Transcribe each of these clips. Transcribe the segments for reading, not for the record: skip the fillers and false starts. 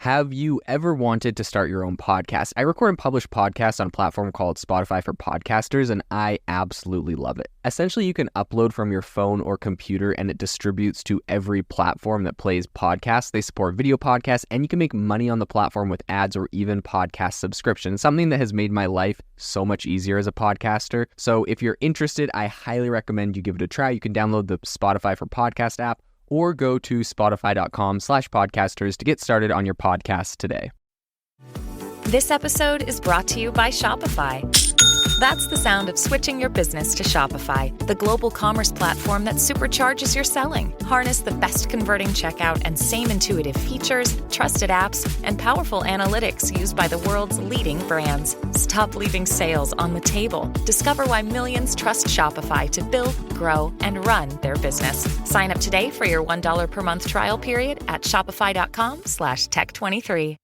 Have you ever wanted to start your own podcast? I record and publish podcasts on a platform called Spotify for Podcasters, and I absolutely love it. Essentially, you can upload from your phone or computer, and it distributes to every platform that plays podcasts. They support video podcasts, and you can make money on the platform with ads or even podcast subscriptions, something that has made my life so much easier as a podcaster. So if you're interested, I highly recommend you give it a try. You can download the Spotify for Podcast app, or go to spotify.com/podcasters to get started on your podcast today. This episode is brought to you by Shopify. That's the sound of switching your business to Shopify, the global commerce platform that supercharges your selling. Harness the best converting checkout and same intuitive features, trusted apps, and powerful analytics used by the world's leading brands. Stop leaving sales on the table. Discover why millions trust Shopify to build, grow, and run their business. Sign up today for your $1 per month trial period at shopify.com/tech23.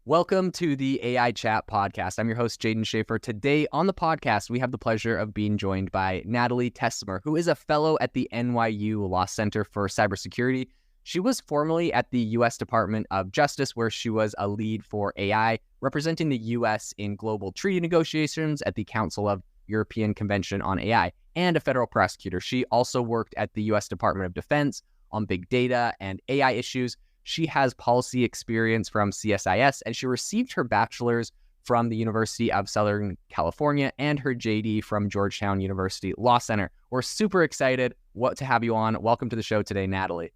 Welcome to the AI Chat Podcast. I'm your host, Jaden Schaefer. Today on the podcast, we have the pleasure of being joined by Natalie Tecimer, who is a fellow at the NYU Law Center for Cybersecurity. She was formerly at the U.S. Department of Justice, where she was a lead for AI, representing the U.S. in global treaty negotiations at the Council of European Convention on AI, and a federal prosecutor. She also worked at the U.S. Department of Defense on big data and AI issues. She has policy experience from CSIS, and she received her bachelor's from the University of Southern California and her JD from Georgetown University Law Center. We're super excited to have you on. Welcome to the show today, Natalie.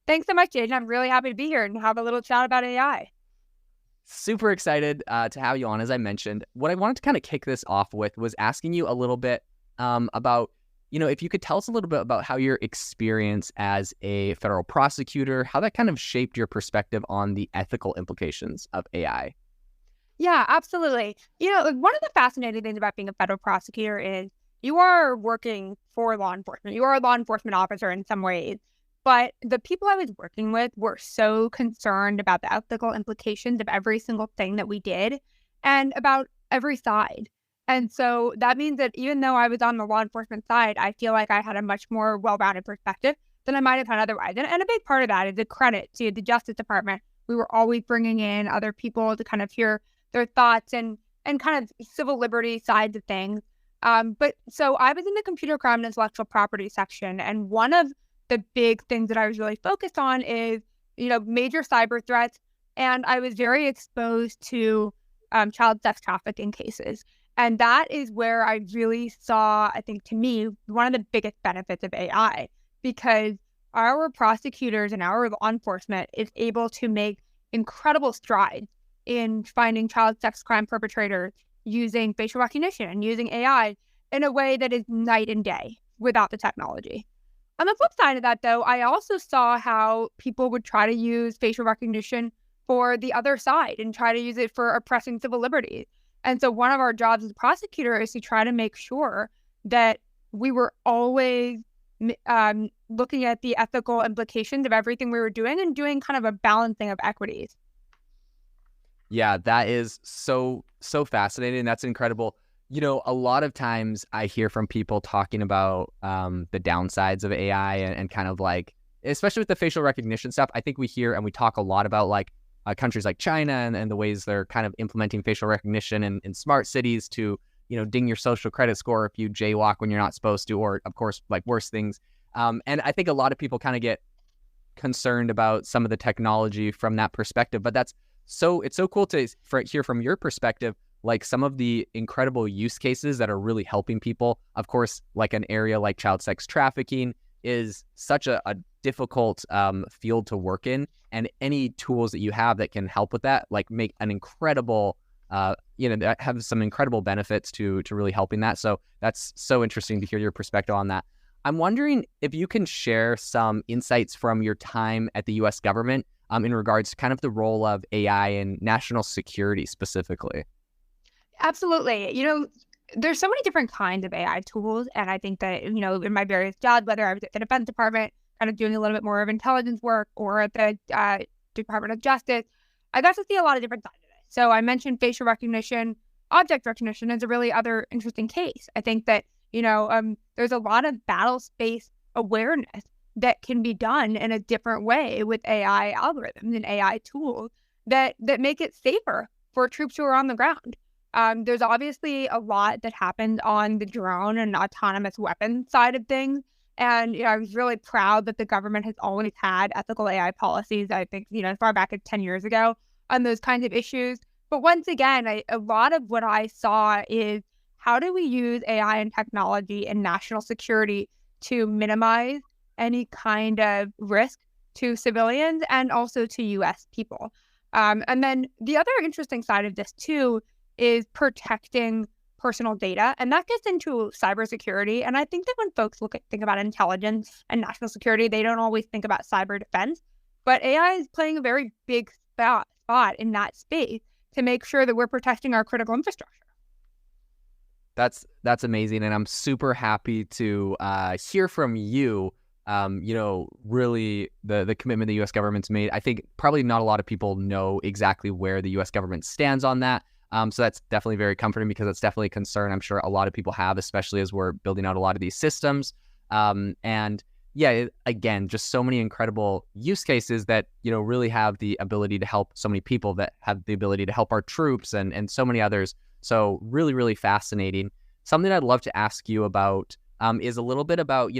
Thanks so much, Jaden. I'm really happy to be here and have a little chat about AI. Super excited to have you on, as I mentioned. What I wanted to kind of kick this off with was asking you a little bit about, if you could tell us a little bit about how your experience as a federal prosecutor, how that kind of shaped your perspective on the ethical implications of AI. Yeah, absolutely. One of the fascinating things about being a federal prosecutor is you are working for law enforcement. You are a law enforcement officer in some ways. But the people I was working with were so concerned about the ethical implications of every single thing that we did and about every side. And so that means that even though I was on the law enforcement side, I feel like I had a much more well-rounded perspective than I might have had otherwise. And a big part of that is a credit to the Justice Department. We were always bringing in other people to kind of hear their thoughts and kind of civil liberty sides of things. But so I was in the computer crime and intellectual property section. And one of the big things that I was really focused on is, major cyber threats. And I was very exposed to child sex trafficking cases. And that is where I really saw, I think, to me, one of the biggest benefits of AI, because our prosecutors and our law enforcement is able to make incredible strides in finding child sex crime perpetrators using facial recognition and using AI in a way that is night and day without the technology. On the flip side of that, though, I also saw how people would try to use facial recognition for the other side and try to use it for oppressing civil liberties. And so one of our jobs as a prosecutor is to try to make sure that we were always looking at the ethical implications of everything we were doing and doing kind of a balancing of equities. Yeah, that is so fascinating. That's incredible. A lot of times I hear from people talking about the downsides of AI and kind of like, especially with the facial recognition stuff, I think we hear and we talk a lot about like countries like China and the ways they're kind of implementing facial recognition in smart cities to, ding your social credit score if you jaywalk when you're not supposed to, or of course, like worse things. And I think a lot of people kind of get concerned about some of the technology from that perspective, but it's so cool to hear from your perspective, like some of the incredible use cases that are really helping people. Of course, like an area like child sex trafficking is such a difficult field to work in, and any tools that you have that can help with that, like make an incredible, that have some incredible benefits to really helping that. So that's so interesting to hear your perspective on that. I'm wondering if you can share some insights from your time at the U.S. government in regards to kind of the role of AI in national security specifically. Absolutely. There's so many different kinds of AI tools. And I think that, in my various jobs, whether I was at the Defense Department, kind of doing a little bit more of intelligence work, or at the Department of Justice, I got to see a lot of different sides of it. So I mentioned facial recognition. Object recognition is a really other interesting case. I think that, there's a lot of battle space awareness that can be done in a different way with AI algorithms and AI tools. that make it safer for troops who are on the ground. There's obviously a lot that happened on the drone and autonomous weapon side of things. And I was really proud that the government has always had ethical AI policies, I think, as far back as 10 years ago on those kinds of issues. But once again, a lot of what I saw is how do we use AI and technology and national security to minimize any kind of risk to civilians and also to U.S. people. And then the other interesting side of this, too, is protecting personal data. And that gets into cybersecurity. And I think that when folks think about intelligence and national security, they don't always think about cyber defense. But AI is playing a very big spot in that space to make sure that we're protecting our critical infrastructure. That's amazing. And I'm super happy to hear from you. Really the commitment the U.S. government's made. I think probably not a lot of people know exactly where the U.S. government stands on that. So that's definitely very comforting because it's definitely a concern I'm sure a lot of people have, especially as we're building out a lot of these systems. And yeah, again, just so many incredible use cases that, really have the ability to help so many people, that have the ability to help our troops and so many others. So really, really fascinating. Something I'd love to ask you about is a little bit about,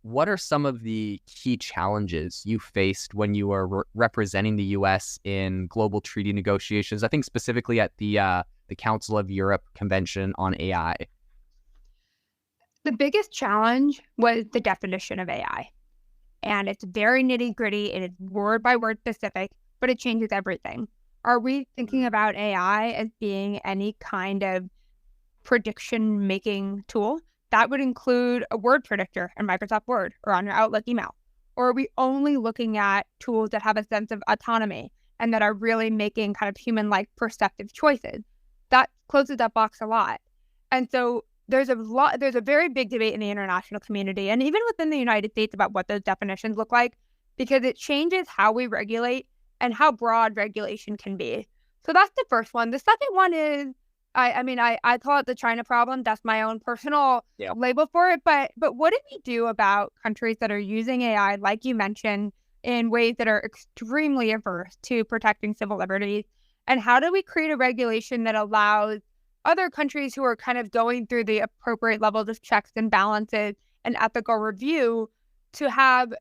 what are some of the key challenges you faced when you were representing the U.S. in global treaty negotiations? I think specifically at the Council of Europe Convention on AI. The biggest challenge was the definition of AI. And it's very nitty-gritty. It is word by word specific, but it changes everything. Are we thinking about AI as being any kind of prediction-making tool? That would include a word predictor in Microsoft Word or on your Outlook email. Or are we only looking at tools that have a sense of autonomy and that are really making kind of human-like perceptive choices? That closes that box a lot. And so there's a very big debate in the international community and even within the United States about what those definitions look like, because it changes how we regulate and how broad regulation can be. So that's the first one. The second one is, I call it the China problem. That's my own personal label for it. But what do we do about countries that are using AI, like you mentioned, in ways that are extremely averse to protecting civil liberties? And how do we create a regulation that allows other countries who are kind of going through the appropriate levels of checks and balances and ethical review to have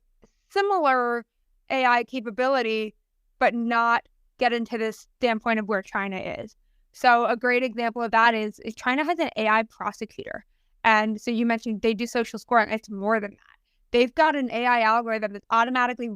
similar AI capability, but not get into this standpoint of where China is? So a great example of that is China has an AI prosecutor. And so you mentioned they do social scoring. It's more than that. They've got an AI algorithm that's automatically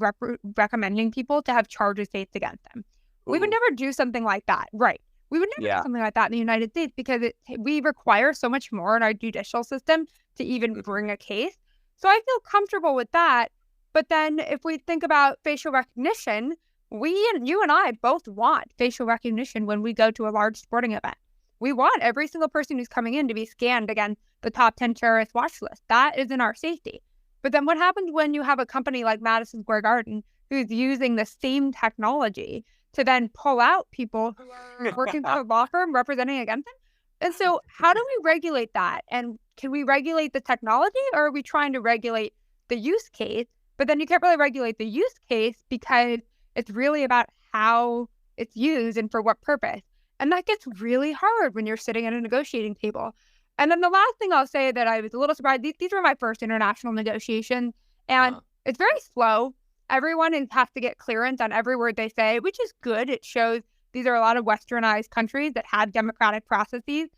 recommending people to have charges faced against them. Ooh. We would never do something like that. Right. We would never do something like that in the United States because we require so much more in our judicial system to even bring a case. So I feel comfortable with that. But then if we think about facial recognition, you and I both want facial recognition when we go to a large sporting event. We want every single person who's coming in to be scanned against the top 10 terrorist watch list. That is in our safety. But then what happens when you have a company like Madison Square Garden who's using the same technology to then pull out people who are working for a law firm representing against them? And so how do we regulate that? And can we regulate the technology, or are we trying to regulate the use case? But then you can't really regulate the use case because it's really about how it's used and for what purpose. And that gets really hard when you're sitting at a negotiating table. And then the last thing I'll say that I was a little surprised, these were my first international negotiations, and it's very slow. Everyone has to get clearance on every word they say, which is good. It shows these are a lot of westernized countries that have democratic processes.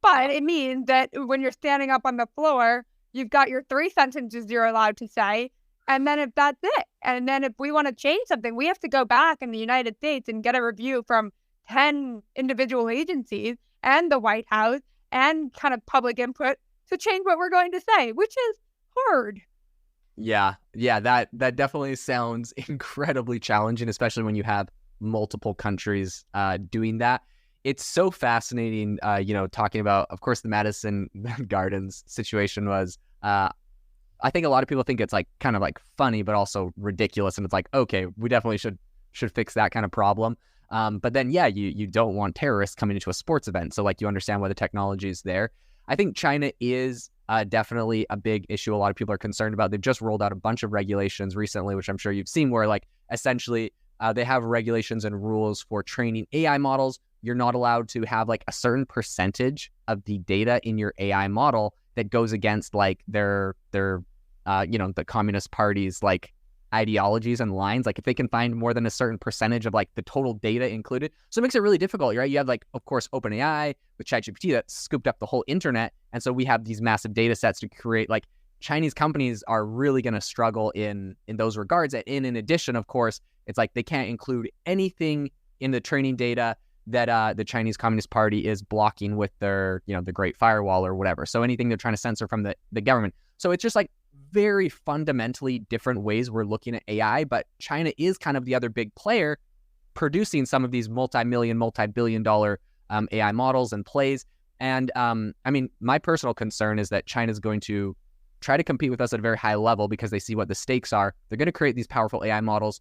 But it means that when you're standing up on the floor, you've got your 3 sentences you're allowed to say. And then if that's it, and then if we want to change something, we have to go back in the United States and get a review from 10 individual agencies and the White House and kind of public input to change what we're going to say, which is hard. Yeah, that definitely sounds incredibly challenging, especially when you have multiple countries doing that. It's so fascinating, talking about, of course, the Madison Gardens situation was, I think a lot of people think it's like kind of like funny, but also ridiculous. And it's like, okay, we definitely should fix that kind of problem. But then, you don't want terrorists coming into a sports event. So like you understand why the technology is there. I think China is definitely a big issue a lot of people are concerned about. They've just rolled out a bunch of regulations recently, which I'm sure you've seen, where like essentially They have regulations and rules for training AI models. You're not allowed to have like a certain percentage of the data in your AI model that goes against like their the Communist Party's like ideologies and lines. Like if they can find more than a certain percentage of like the total data included. So it makes it really difficult, right? You have like, of course, OpenAI with ChatGPT that scooped up the whole internet. And so we have these massive data sets to create like Chinese companies are really going to struggle in those regards. And in addition, of course, it's like they can't include anything in the training data that the Chinese Communist Party is blocking with their, the Great Firewall or whatever. So anything they're trying to censor from the government. So it's just like very fundamentally different ways we're looking at AI, but China is kind of the other big player producing some of these multi-million, multi-billion-dollar AI models and plays. And I mean, my personal concern is that China's going to try to compete with us at a very high level because they see what the stakes are. They're going to create these powerful AI models,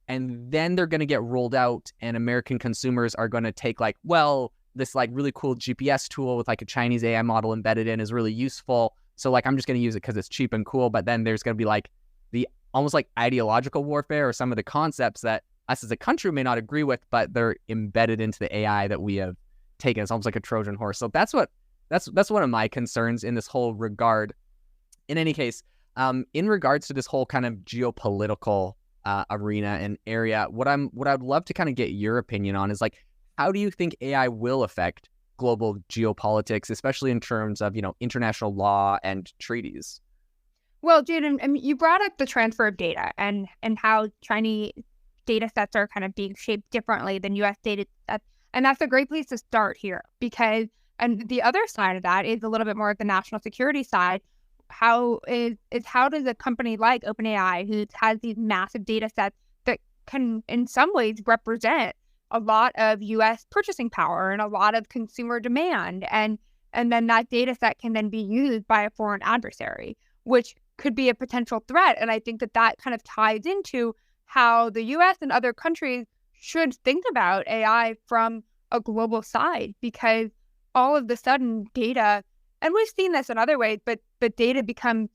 and then they're going to get rolled out, and American consumers are going to take like, well, this like really cool GPS tool with like a Chinese AI model embedded in is really useful. So like, I'm just going to use it because it's cheap and cool. But then there's going to be like the almost like ideological warfare or some of the concepts that us as a country may not agree with, but they're embedded into the AI that we have taken. It's almost like a Trojan horse. So that's one of my concerns in this whole regard. In any case, in regards to this whole kind of geopolitical arena and area, what I'd love to kind of get your opinion on is like, how do you think AI will affect global geopolitics, especially in terms of, international law and treaties? Well, Jaden, I mean, you brought up the transfer of data and how Chinese data sets are kind of being shaped differently than U.S. data sets. And that's a great place to start here because, and the other side of that is a little bit more of the national security side. How does a company like OpenAI, who has these massive data sets that can in some ways represent a lot of U.S. purchasing power and a lot of consumer demand, and then that data set can then be used by a foreign adversary, which could be a potential threat. And I think that kind of ties into how the U.S. and other countries should think about AI from a global side, because all of the sudden data, and we've seen this in other ways, but data becomes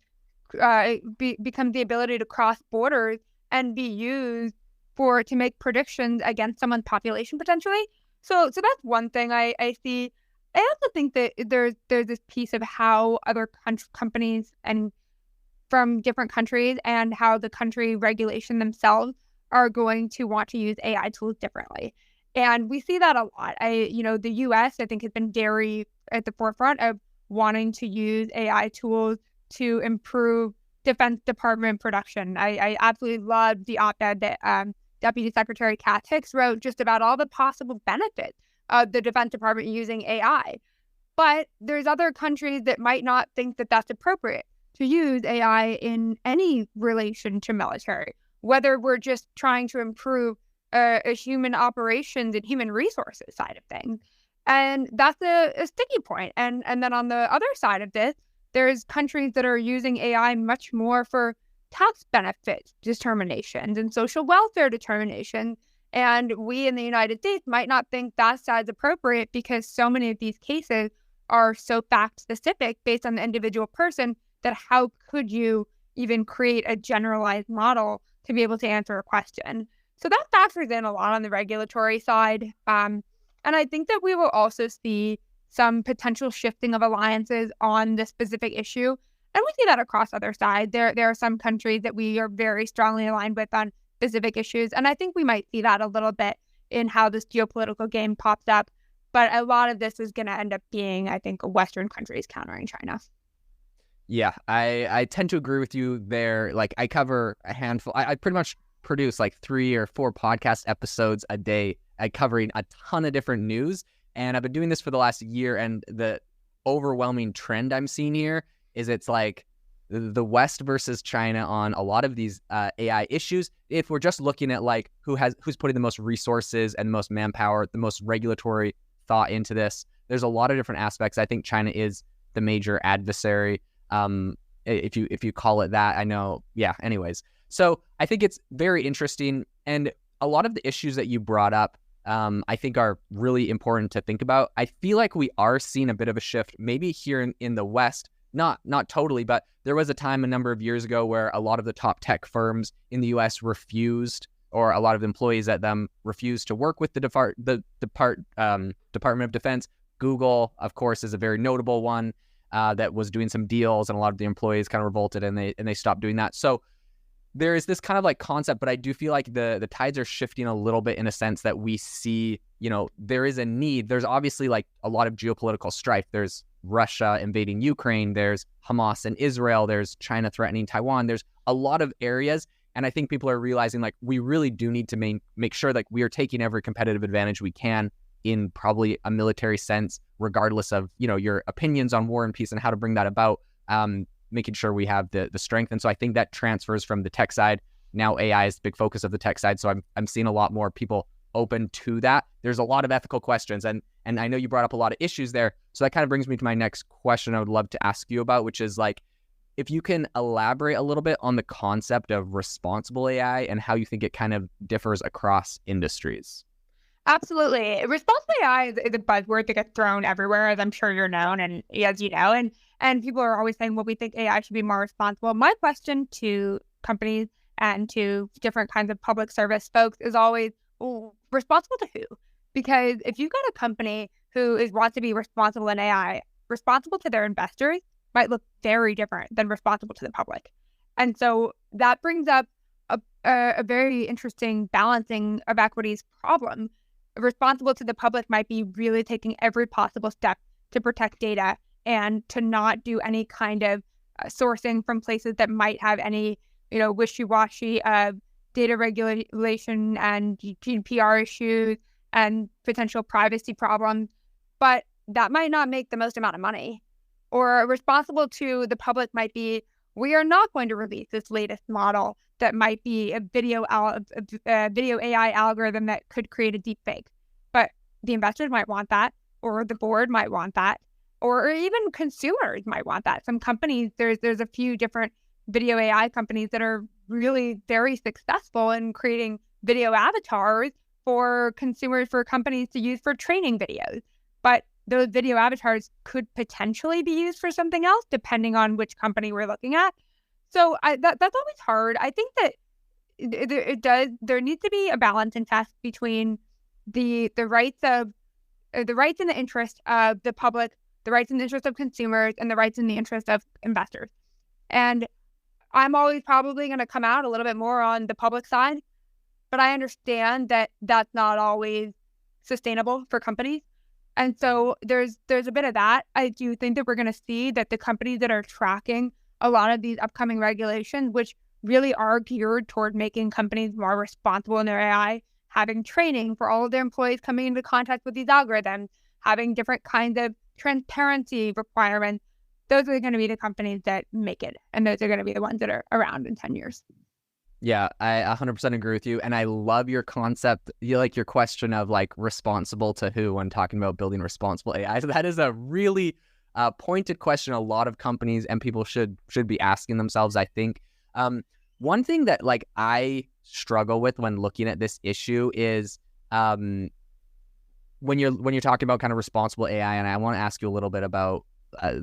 the ability to cross borders and be used to make predictions against someone's population potentially. So that's one thing I see. I also think that there's this piece of how other companies and from different countries and how the country regulation themselves are going to want to use AI tools differently. And we see that a lot. The U.S. I think has been very at the forefront of wanting to use AI tools to improve Defense Department production. I absolutely loved the op-ed that Deputy Secretary Kat Hicks wrote just about all the possible benefits of the Defense Department using AI. But there's other countries that might not think that that's appropriate to use AI in any relation to military, whether we're just trying to improve a human operations and human resources side of things. And that's a sticky point. And then on the other side of this, there's countries that are using AI much more for tax benefit determinations and social welfare determinations. And we in the United States might not think that's as appropriate because so many of these cases are so fact specific based on the individual person that how could you even create a generalized model to be able to answer a question? So that factors in a lot on the regulatory side. And I think that we will also see some potential shifting of alliances on this specific issue. And we see that across other sides. There are some countries that we are very strongly aligned with on specific issues. And I think we might see that a little bit in how this geopolitical game pops up. But a lot of this is going to end up being, I think, Western countries countering China. Yeah, I tend to agree with you there. Like I cover a handful. I pretty much produce like 3 or 4 podcast episodes a day. Covering a ton of different news. And I've been doing this for the last year. And the overwhelming trend I'm seeing here is it's like the West versus China on a lot of these AI issues. If we're just looking at like who's putting the most resources and the most manpower, the most regulatory thought into this, there's a lot of different aspects. I think China is the major adversary. If you call it that, I know. Yeah. Anyways, so I think it's very interesting, and a lot of the issues that you brought up, I think are really important to think about. I feel like we are seeing a bit of a shift, maybe here in the West, not totally, but there was a time a number of years ago where a lot of the top tech firms in the US refused or a lot of employees at them refuse to work with the Department of Defense. Google, of course, is a very notable one that was doing some deals, and a lot of the employees kind of revolted, and they stopped doing that. So there is this kind of like concept, but I do feel like the tides are shifting a little bit in a sense that we see, there is a need. There's obviously like a lot of geopolitical strife. There's Russia invading Ukraine. There's Hamas and Israel. There's China threatening Taiwan. There's a lot of areas. And I think people are realizing like we really do need to make sure like we are taking every competitive advantage we can in probably a military sense, regardless of, your opinions on war and peace and how to bring that about. Making sure we have the strength. And so I think that transfers from the tech side. Now AI is the big focus of the tech side. So I'm seeing a lot more people open to that. There's a lot of ethical questions. And I know you brought up a lot of issues there. So that kind of brings me to my next question I would love to ask you about, which is like, if you can elaborate a little bit on the concept of responsible AI and how you think it kind of differs across industries. Absolutely. Responsible AI is a buzzword that gets thrown everywhere, as I'm sure you're known and as you know. And people are always saying, well, we think AI should be more responsible. My question to companies and to different kinds of public service folks is always, well, responsible to who? Because if you've got a company who wants to be responsible in AI, responsible to their investors might look very different than responsible to the public. And so that brings up a very interesting balancing of equities problem. Responsible to the public might be really taking every possible step to protect data and to not do any kind of sourcing from places that might have any, wishy-washy data regulation and GDPR issues and potential privacy problems. But that might not make the most amount of money. Or responsible to the public might be, we are not going to release this latest model that might be a video AI algorithm that could create a deep fake. But the investors might want that, or the board might want that, or even consumers might want that. Some companies, there's a few different video AI companies that are really very successful in creating video avatars for consumers, for companies to use for training videos. But those video avatars could potentially be used for something else, depending on which company we're looking at. So that's always hard. I think that there needs to be a balance and test between the rights and the interest of the public, the rights and the interest of consumers, and the rights and the interest of investors. And I'm always probably going to come out a little bit more on the public side, but I understand that that's not always sustainable for companies. And so there's a bit of that. I do think that we're going to see that the companies that are tracking a lot of these upcoming regulations, which really are geared toward making companies more responsible in their AI, having training for all of their employees coming into contact with these algorithms, having different kinds of transparency requirements, those are going to be the companies that make it. And those are going to be the ones that are around in 10 years. Yeah, I 100% agree with you. And I love your concept, your question of like responsible to who when talking about building responsible AI. So that is a really pointed question a lot of companies and people should be asking themselves, I think. One thing that like I struggle with when looking at this issue is when you're talking about kind of responsible AI, and I want to ask you a little bit about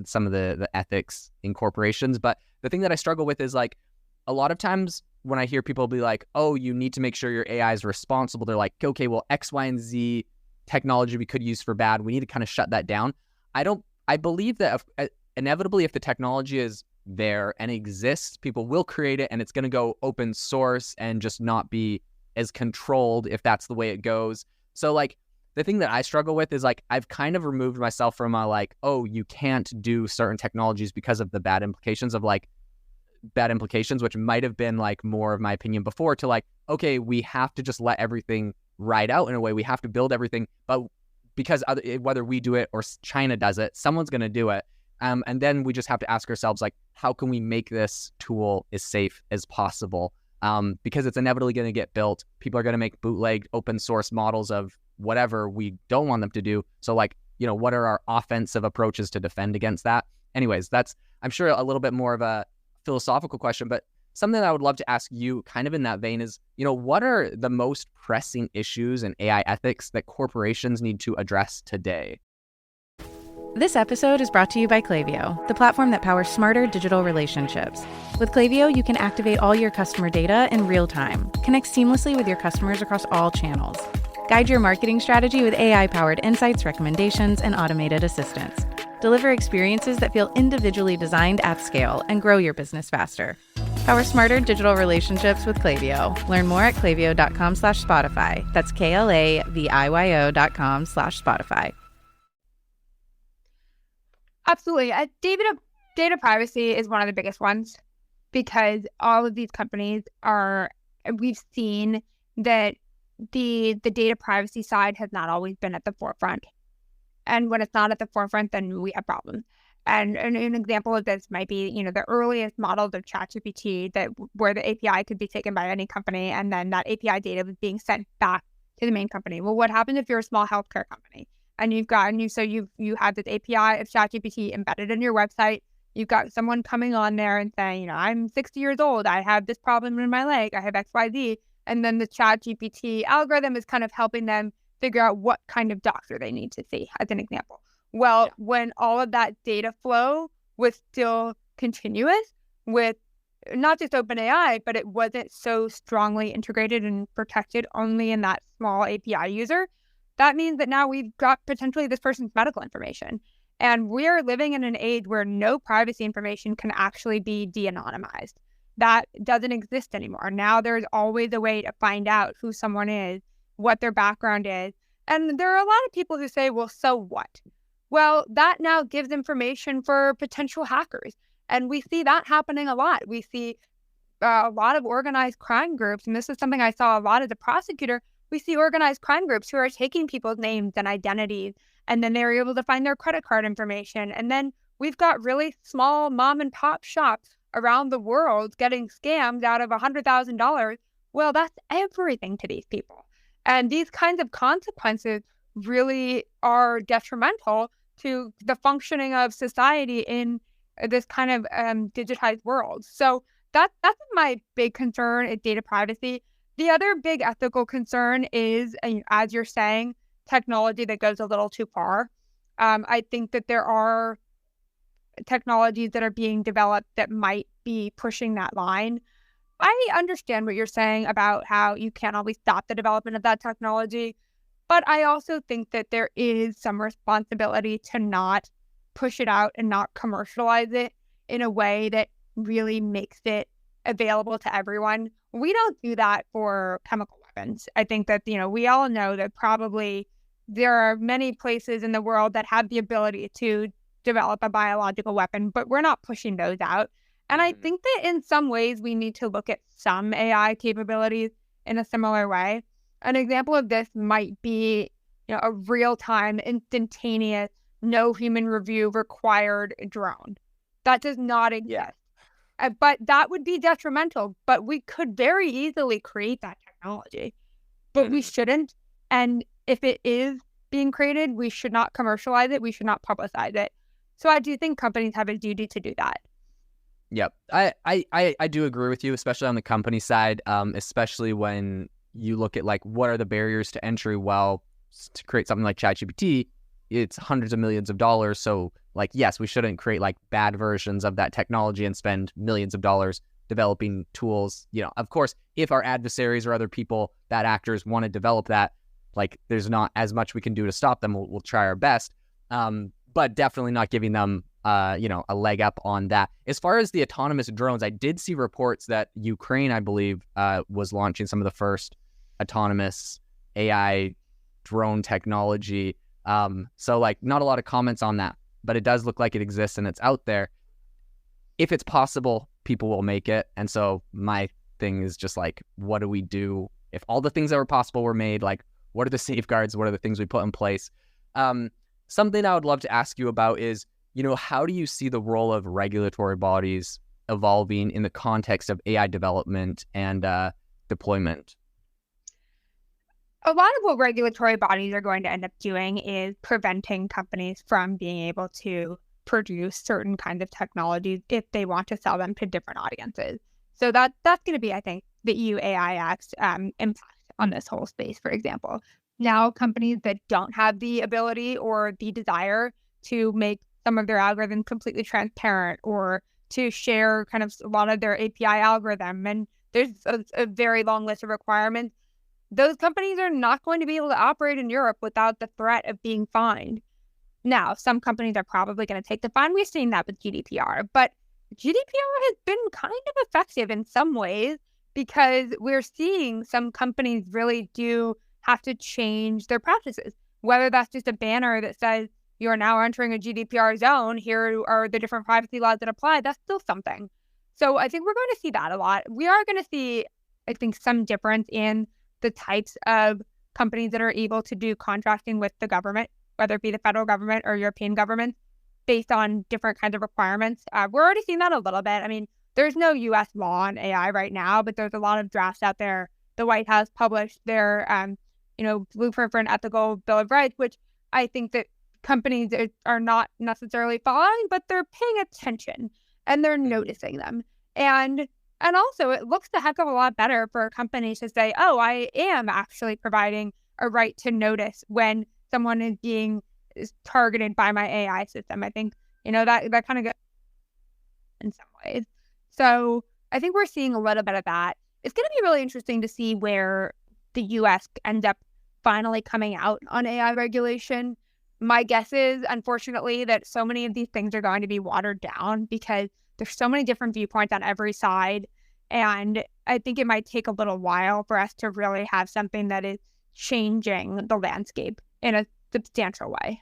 some of the ethics in corporations. But the thing that I struggle with is like a lot of times when I hear people be like, oh, you need to make sure your AI is responsible, they're like, okay, well, X, Y, and Z technology we could use for bad, we need to kind of shut that down. I believe that inevitably if the technology is there and exists, people will create it and it's going to go open source and just not be as controlled if that's the way it goes. So like the thing that I struggle with is like I've kind of removed myself from a like, oh, you can't do certain technologies because of the bad implications, which might have been like more of my opinion before, to like, okay, we have to just let everything ride out in a way. We have to build everything, but because whether we do it or China does it, someone's going to do it. And then we just have to ask ourselves, like, how can we make this tool as safe as possible? Because it's inevitably going to get built. People are going to make bootleg open source models of whatever we don't want them to do. So like, what are our offensive approaches to defend against that? Anyways, that's, I'm sure, a little bit more of a philosophical question, but something that I would love to ask you kind of in that vein is, what are the most pressing issues in AI ethics that corporations need to address today? This episode is brought to you by Klaviyo, the platform that powers smarter digital relationships. With Klaviyo, you can activate all your customer data in real time, connect seamlessly with your customers across all channels, guide your marketing strategy with AI-powered insights, recommendations, and automated assistance. Deliver experiences that feel individually designed at scale and grow your business faster. Power smarter digital relationships with Klaviyo. Learn more at klaviyo.com/Spotify. That's KLAVIYO.com/Spotify. Absolutely. Data privacy is one of the biggest ones because all of these companies we've seen that the data privacy side has not always been at the forefront. And when it's not at the forefront, then we have problems. And an example of this might be, the earliest models of ChatGPT where the API could be taken by any company, and then that API data was being sent back to the main company. Well, what happens if you're a small healthcare company and you have this API of ChatGPT embedded in your website? You've got someone coming on there and saying, I'm 60 years old, I have this problem in my leg, I have XYZ, and then the ChatGPT algorithm is kind of helping them figure out what kind of doctor they need to see, as an example. Well, when all of that data flow was still continuous with not just OpenAI, but it wasn't so strongly integrated and protected only in that small API user, that means that now we've got potentially this person's medical information. And we're living in an age where no privacy information can actually be de-anonymized. That doesn't exist anymore. Now there's always a way to find out who someone is, what their background is. And there are a lot of people who say, well, so what? Well, that now gives information for potential hackers. And we see that happening a lot. We see a lot of organized crime groups, and this is something I saw a lot as a prosecutor. We see organized crime groups who are taking people's names and identities, and then they're able to find their credit card information. And then we've got really small mom and pop shops around the world getting scammed out of $100,000. Well, that's everything to these people. And these kinds of consequences really are detrimental to the functioning of society in this kind of digitized world. So that's my big concern is data privacy. The other big ethical concern is, as you're saying, technology that goes a little too far. I think that there are technologies that are being developed that might be pushing that line. I understand what you're saying about how you can't always stop the development of that technology, but I also think that there is some responsibility to not push it out and not commercialize it in a way that really makes it available to everyone. We don't do that for chemical weapons. I think that, we all know that probably there are many places in the world that have the ability to develop a biological weapon, but we're not pushing those out. And I think that in some ways we need to look at some AI capabilities in a similar way. An example of this might be, a real-time, instantaneous, no human review required drone. That does not exist. Yeah. But that would be detrimental. But we could very easily create that technology. But we shouldn't. And if it is being created, we should not commercialize it. We should not publicize it. So I do think companies have a duty to do that. Yep. I do agree with you, especially on the company side, especially when you look at what are the barriers to entry. Well, to create something like ChatGPT, it's hundreds of millions of dollars. So yes, we shouldn't create bad versions of that technology and spend millions of dollars developing tools. Of course, if our adversaries or other people, bad actors, want to develop that, there's not as much we can do to stop them. We'll try our best. But definitely not giving them, a leg up on that. As far as the autonomous drones, I did see reports that Ukraine, I believe, was launching some of the first autonomous AI drone technology. So not a lot of comments on that, but it does look like it exists and it's out there. If it's possible, people will make it. And so my thing is just what do we do if all the things that were possible were made? What are the safeguards? What are the things we put in place? Something I would love to ask you about is, how do you see the role of regulatory bodies evolving in the context of AI development and deployment? A lot of what regulatory bodies are going to end up doing is preventing companies from being able to produce certain kinds of technologies if they want to sell them to different audiences. So that's going to be, I think, the EU AI Act's impact on this whole space, for example. Now, companies that don't have the ability or the desire to make some of their algorithms completely transparent or to share kind of a lot of their API algorithm. And there's a very long list of requirements. Those companies are not going to be able to operate in Europe without the threat of being fined. Now, some companies are probably going to take the fine. We've seen that with GDPR, but GDPR has been kind of effective in some ways because we're seeing some companies really do have to change their practices, whether that's just a banner that says you're now entering a GDPR zone, here are the different privacy laws that apply. That's still something. So I think we're going to see that a lot. We are going to see, I think, some difference in the types of companies that are able to do contracting with the government, whether it be the federal government or European government, based on different kinds of requirements. We're already seeing that a little bit. I mean, there's no U.S. law on AI right now, but there's a lot of drafts out there. The White House published their, blueprint for an ethical bill of rights, which I think that companies are not necessarily following, but they're paying attention and they're noticing them. And also, it looks a heck of a lot better for a company to say, oh, I am actually providing a right to notice when someone is targeted by my AI system. I think, that kind of gets in some ways. So I think we're seeing a little bit of that. It's going to be really interesting to see where the U.S. ends up finally coming out on AI regulation. My guess is, unfortunately, that so many of these things are going to be watered down because there's so many different viewpoints on every side. And I think it might take a little while for us to really have something that is changing the landscape in a substantial way.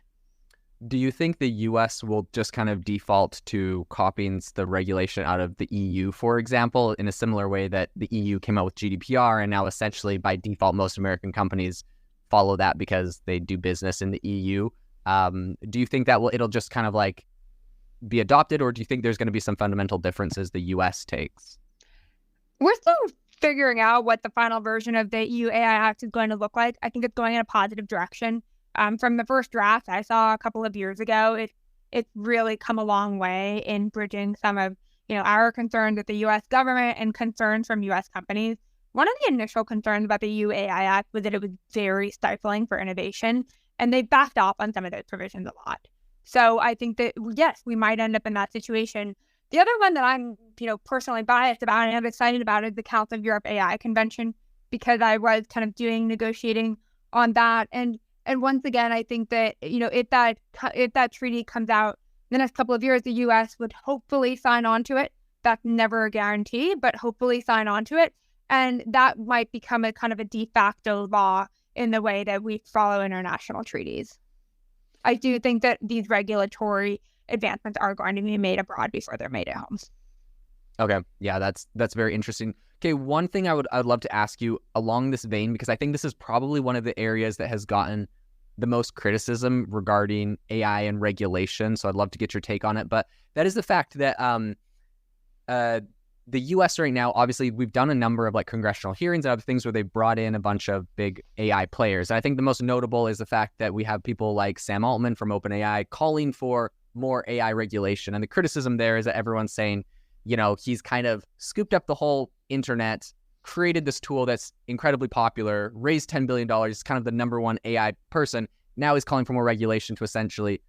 Do you think the U.S. will just kind of default to copying the regulation out of the EU, for example, in a similar way that the EU came out with GDPR, and now essentially by default most American companies follow that because they do business in the EU? Do you think that it'll just kind of like be adopted, or do you think there's going to be some fundamental differences the U.S. takes? We're still figuring out what the final version of the EU AI Act is going to look like. I think it's going in a positive direction. From the first draft I saw a couple of years ago, it's really come a long way in bridging some of our concerns with the U.S. government and concerns from U.S. companies. One of the initial concerns about the EU AI Act was that it was very stifling for innovation, and they backed off on some of those provisions a lot. So I think that, yes, we might end up in that situation. The other one that I'm, personally biased about and I'm excited about is the Council of Europe AI Convention, because I was kind of doing negotiating on that. And once again, I think that, if that treaty comes out in the next couple of years, the U.S. would hopefully sign on to it. That's never a guarantee, but hopefully sign on to it. And that might become a kind of a de facto law in the way that we follow international treaties. I do think that these regulatory advancements are going to be made abroad before they're made at home. Okay. Yeah, that's very interesting. Okay, one thing I'd love to ask you along this vein, because I think this is probably one of the areas that has gotten the most criticism regarding AI and regulation. So I'd love to get your take on it. But that is the fact that the U.S. right now, obviously, we've done a number of like congressional hearings and other things where they brought in a bunch of big AI players. And I think the most notable is the fact that we have people like Sam Altman from OpenAI calling for more AI regulation. And the criticism there is that everyone's saying, he's kind of scooped up the whole internet, created this tool that's incredibly popular, raised $10 billion, kind of the number one AI person. Now he's calling for more regulation to essentially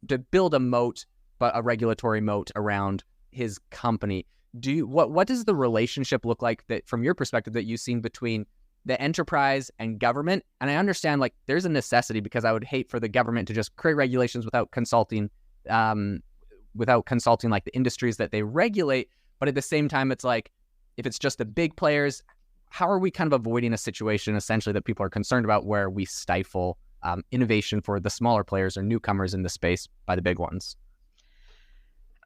to build a moat, but a regulatory moat around his company. What does the relationship look like that, from your perspective, that you've seen between the enterprise and government? And I understand like there's a necessity, because I would hate for the government to just create regulations without consulting like the industries that they regulate. But at the same time, it's like, if it's just the big players, how are we kind of avoiding a situation essentially that people are concerned about where we stifle innovation for the smaller players or newcomers in the space by the big ones?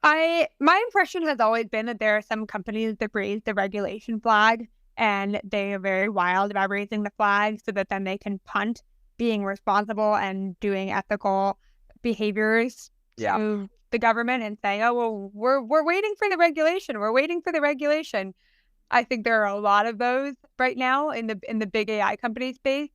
My impression has always been that there are some companies that raise the regulation flag, and they are very wild about raising the flag so that then they can punt being responsible and doing ethical behaviors to the government and saying, oh, well, we're waiting for the regulation. We're waiting for the regulation. I think there are a lot of those right now in the big AI company space.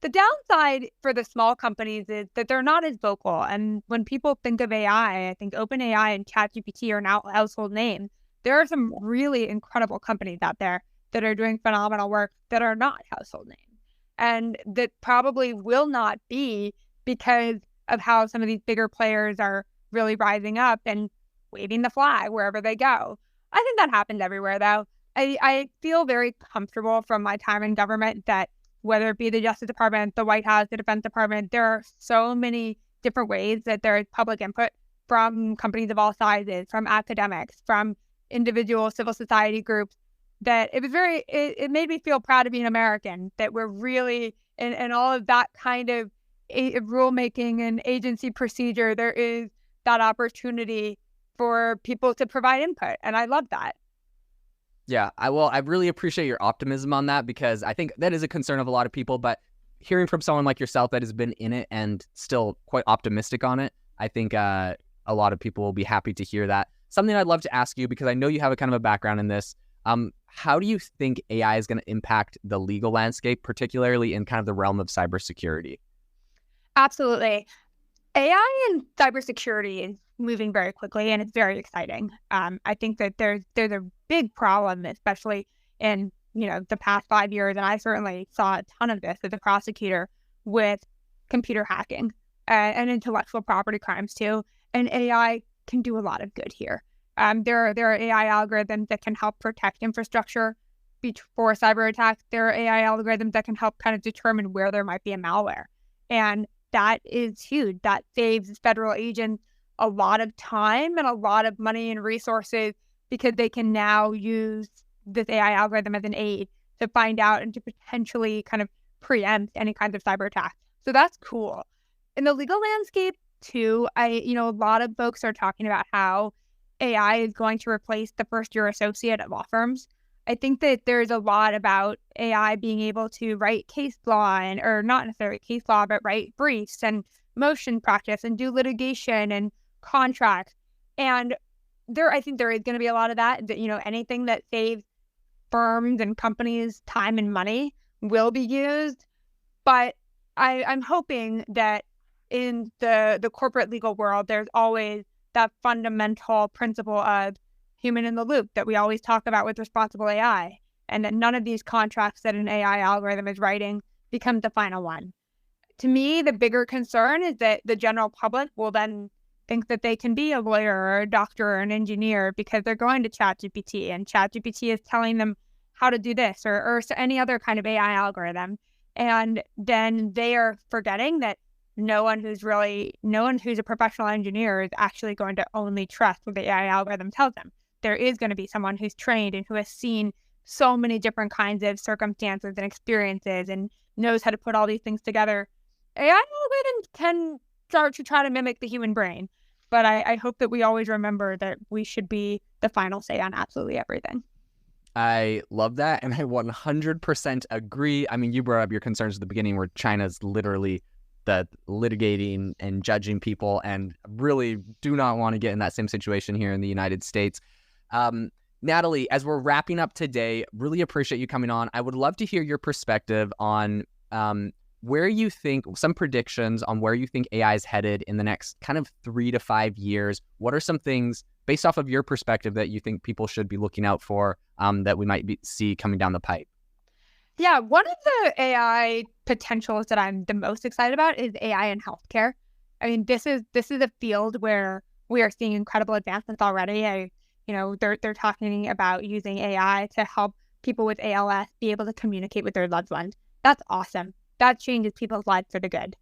The downside for the small companies is that they're not as vocal. And when people think of AI, I think OpenAI and ChatGPT are now household names. There are some really incredible companies out there that are doing phenomenal work that are not household names. And that probably will not be because of how some of these bigger players are really rising up and waving the flag wherever they go. I think that happens everywhere, though. I feel very comfortable from my time in government that whether it be the Justice Department, the White House, the Defense Department, there are so many different ways that there is public input from companies of all sizes, from academics, from individual civil society groups, that it made me feel proud to be an American, that we're really, in all of that kind of rulemaking and agency procedure, there is that opportunity for people to provide input. And I love that. Yeah, I really appreciate your optimism on that, because I think that is a concern of a lot of people. But hearing from someone like yourself that has been in it and still quite optimistic on it, I think a lot of people will be happy to hear that. Something I'd love to ask you, because I know you have a kind of a background in this. How do you think AI is going to impact the legal landscape, particularly in kind of the realm of cybersecurity? Absolutely. AI and cybersecurity is moving very quickly, and it's very exciting. I think that there's a big problem, especially in the past 5 years, and I certainly saw a ton of this as a prosecutor, with computer hacking and intellectual property crimes too. And AI can do a lot of good here. There are AI algorithms that can help protect infrastructure before cyber attacks. There are AI algorithms that can help kind of determine where there might be a malware, and that is huge. That saves federal agents a lot of time and a lot of money and resources, because they can now use this AI algorithm as an aid to find out and to potentially kind of preempt any kinds of cyber attacks. So that's cool. In the legal landscape too, a lot of folks are talking about how AI is going to replace the first-year associate at law firms. I think that there's a lot about AI being able to write case law, or not necessarily case law, but write briefs and motion practice and do litigation and contracts. And I think there is going to be a lot of that, anything that saves firms and companies time and money will be used. But I'm hoping that in the corporate legal world, there's always that fundamental principle of human in the loop that we always talk about with responsible AI, and that none of these contracts that an AI algorithm is writing becomes the final one. To me, the bigger concern is that the general public will then think that they can be a lawyer or a doctor or an engineer because they're going to ChatGPT, and ChatGPT is telling them how to do this or any other kind of AI algorithm. And then they are forgetting that no one who's a professional engineer is actually going to only trust what the AI algorithm tells them. There is going to be someone who's trained and who has seen so many different kinds of circumstances and experiences and knows how to put all these things together. AI algorithms can start to try to mimic the human brain, but I hope that we always remember that we should be the final say on absolutely everything. I love that, and I 100% agree. I mean, you brought up your concerns at the beginning, where China's literally litigating and judging people, and really do not want to get in that same situation here in the United States. Natalie, as we're wrapping up today, really appreciate you coming on. I would love to hear your perspective on where you think, some predictions on where you think AI is headed in the next kind of 3 to 5 years. What are some things, based off of your perspective, that you think people should be looking out for, that we might see coming down the pipe? Yeah, one of the AI potentials that I'm the most excited about is AI in healthcare. I mean, this is a field where we are seeing incredible advancements already. They're talking about using AI to help people with ALS be able to communicate with their loved ones. That's awesome. That changes people's lives for the good.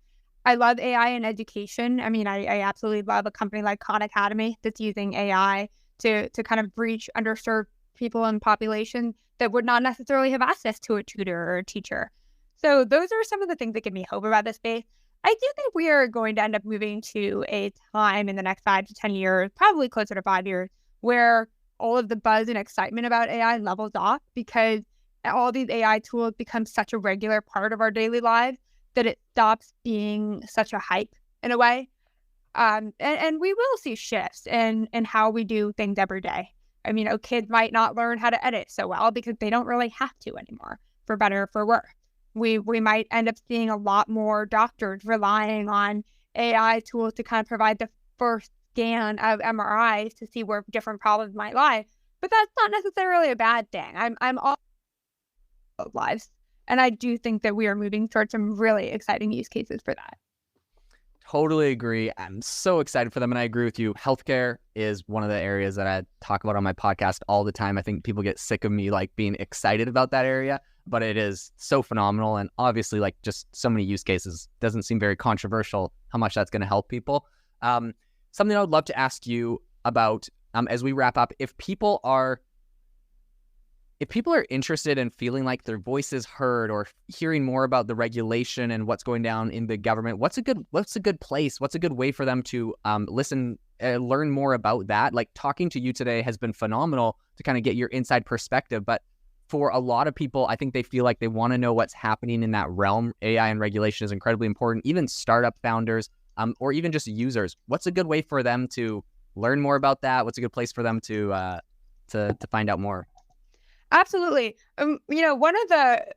I love AI in education. I mean, I absolutely love a company like Khan Academy that's using AI to kind of reach underserved people and populations that would not necessarily have access to a tutor or a teacher. So those are some of the things that give me hope about this space. I do think we are going to end up moving to a time in the next 5 to 10 years, probably closer to 5 years, where all of the buzz and excitement about AI levels off, because all these AI tools become such a regular part of our daily lives that it stops being such a hype in a way. And we will see shifts in how we do things every day. I mean, kids might not learn how to edit so well because they don't really have to anymore, for better or for worse. We might end up seeing a lot more doctors relying on AI tools to kind of provide the first scan of MRIs to see where different problems might lie. But that's not necessarily a bad thing. I'm all lives. And I do think that we are moving towards some really exciting use cases for that. Totally agree. I'm so excited for them, and I agree with you. Healthcare is one of the areas that I talk about on my podcast all the time. I think people get sick of me like being excited about that area, but it is so phenomenal, and obviously like just so many use cases. Doesn't seem very controversial how much that's going to help people. Something I would love to ask you about as we wrap up: if people are interested in feeling like their voice is heard or hearing more about the regulation and what's going down in the government, what's a good place? What's a good way for them to listen, learn more about that? Like, talking to you today has been phenomenal to kind of get your inside perspective. But for a lot of people, I think they feel like they want to know what's happening in that realm. AI and regulation is incredibly important. Even startup founders or even just users, what's a good way for them to learn more about that? What's a good place for them to find out more? Absolutely. One of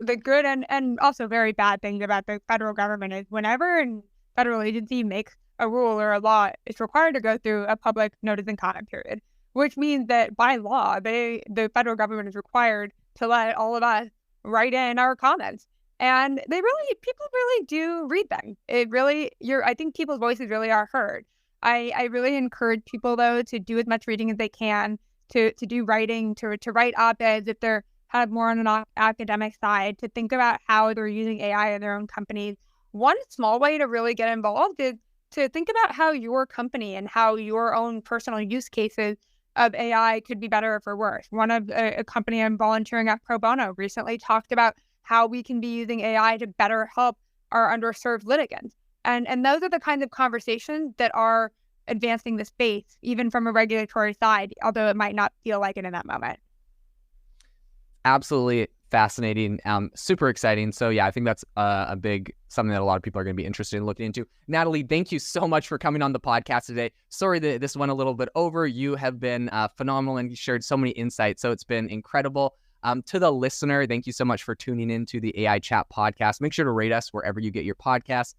the good and also very bad things about the federal government is whenever a federal agency makes a rule or a law, it's required to go through a public notice and comment period, which means that by law, the federal government is required to let all of us write in our comments. And people really do read them. I think people's voices really are heard. I really encourage people, though, to do as much reading as they can, to do writing, to write op-eds if they're kind of more on an academic side, to think about how they're using AI in their own companies. One small way to really get involved is to think about how your company and how your own personal use cases of AI could be better or for worse. One of a company I'm volunteering at pro bono recently talked about how we can be using AI to better help our underserved litigants. And those are the kinds of conversations that are advancing the space, even from a regulatory side, although it might not feel like it in that moment. Absolutely fascinating, super exciting. So yeah, I think that's a big something that a lot of people are going to be interested in looking into. Natalie, thank you so much for coming on the podcast today. Sorry that this went a little bit over. You have been phenomenal and you shared so many insights. So it's been incredible. To the listener, thank you so much for tuning in to the AI Chat podcast. Make sure to rate us wherever you get your podcasts.